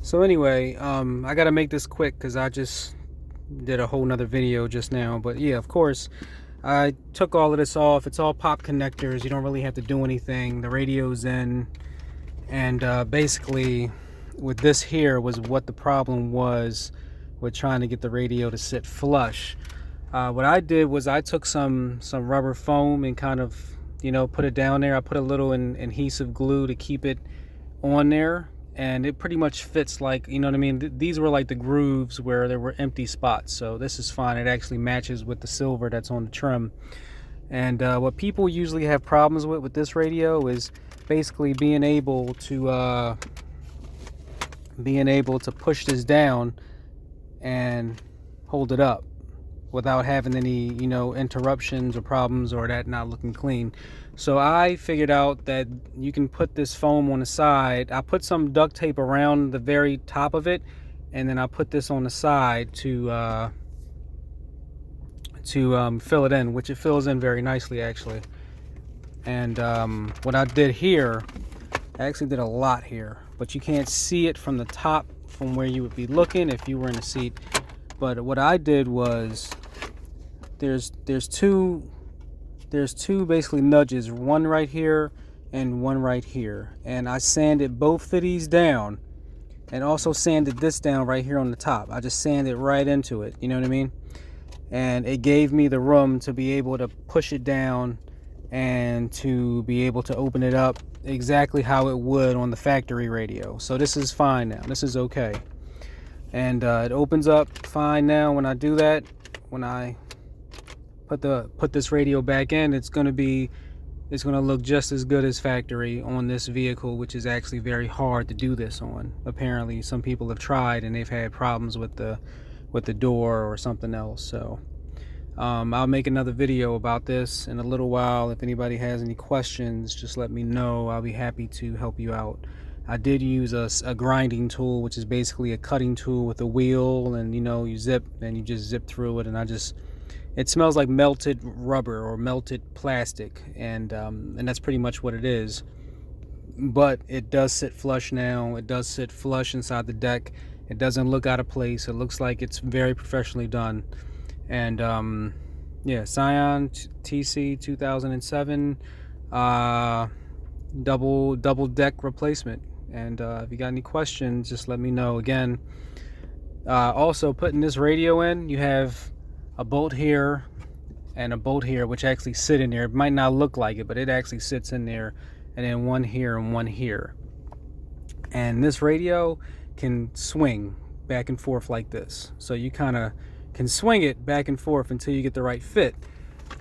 So anyway, I gotta make this quick because I just did a whole nother video just now. But yeah, of course, I took all of this off. It's all pop connectors. You don't really have to do anything. The radio's in, and basically, with this here was what the problem was with trying to get the radio to sit flush. What I did was I took some rubber foam and kind of, put it down there. I put a little adhesive glue to keep it on there, and it pretty much fits, like, you know what I mean. These were like the grooves where there were empty spots, so this is fine. It actually matches with the silver that's on the trim. And what people usually have problems with this radio is basically being able to push this down and hold it up without having any, interruptions or problems or that not looking clean. So I figured out that you can put this foam on the side. I put some duct tape around the very top of it, and then I put this on the side to fill it in, which it fills in very nicely actually. And what I did here, I actually did a lot here, but you can't see it from the top from where you would be looking if you were in the seat. But what I did was there's two basically nudges, one right here and one right here, and I sanded both of these down, and also sanded this down right here on the top. I just sanded right into it, you know what I mean? And it gave me the room to be able to push it down and to be able to open it up exactly how it would on the factory radio. So this is fine now. This is okay. And it opens up fine now. When I do that, when I put this radio back in, it's gonna look just as good as factory on this vehicle, which is actually very hard to do this on. Apparently some people have tried and they've had problems with the door or something else. So I'll make another video about this in a little while. If anybody has any questions, just let me know. I'll be happy to help you out. I did use a grinding tool, which is basically a cutting tool with a wheel, and you zip and you just zip through it, and it smells like melted rubber or melted plastic, and that's pretty much what it is. But it does sit flush now. It does sit flush inside the deck. It doesn't look out of place. It looks like it's very professionally done. And yeah, Scion TC 2007 double deck replacement. And if you got any questions, just let me know. Again, also putting this radio in, you have a bolt here and a bolt here, which actually sit in there. It might not look like it, but it actually sits in there, and then one here and one here. And this radio can swing back and forth like this, so you kind of can swing it back and forth until you get the right fit.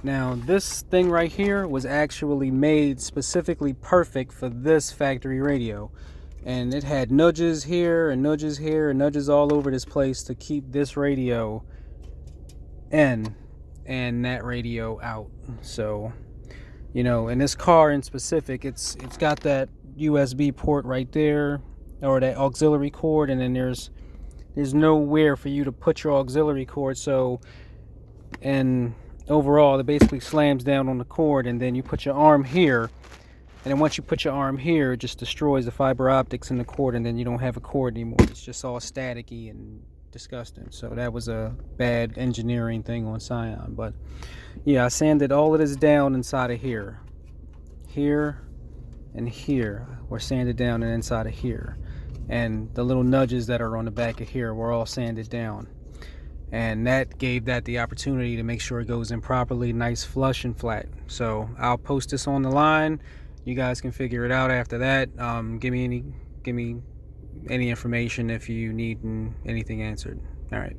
Now this thing right here was actually made specifically perfect for this factory radio, and it had nudges here and nudges here and nudges all over this place to keep this radio in and that radio out. So in this car in specific, it's got that USB port right there, or that auxiliary cord, and then there's nowhere for you to put your auxiliary cord. So, and overall it basically slams down on the cord, and then you put your arm here, and then once you put your arm here, it just destroys the fiber optics in the cord, and then you don't have a cord anymore. It's just all staticky and disgusting. So that was a bad engineering thing on Scion. But yeah, I sanded all of this down inside of here and here were sanded down, and inside of here, and the little nudges that are on the back of here were all sanded down, and that gave that the opportunity to make sure it goes in properly, nice, flush and flat. So I'll post this on the line. You guys can figure it out after that. Give me any information if you need anything answered. All right.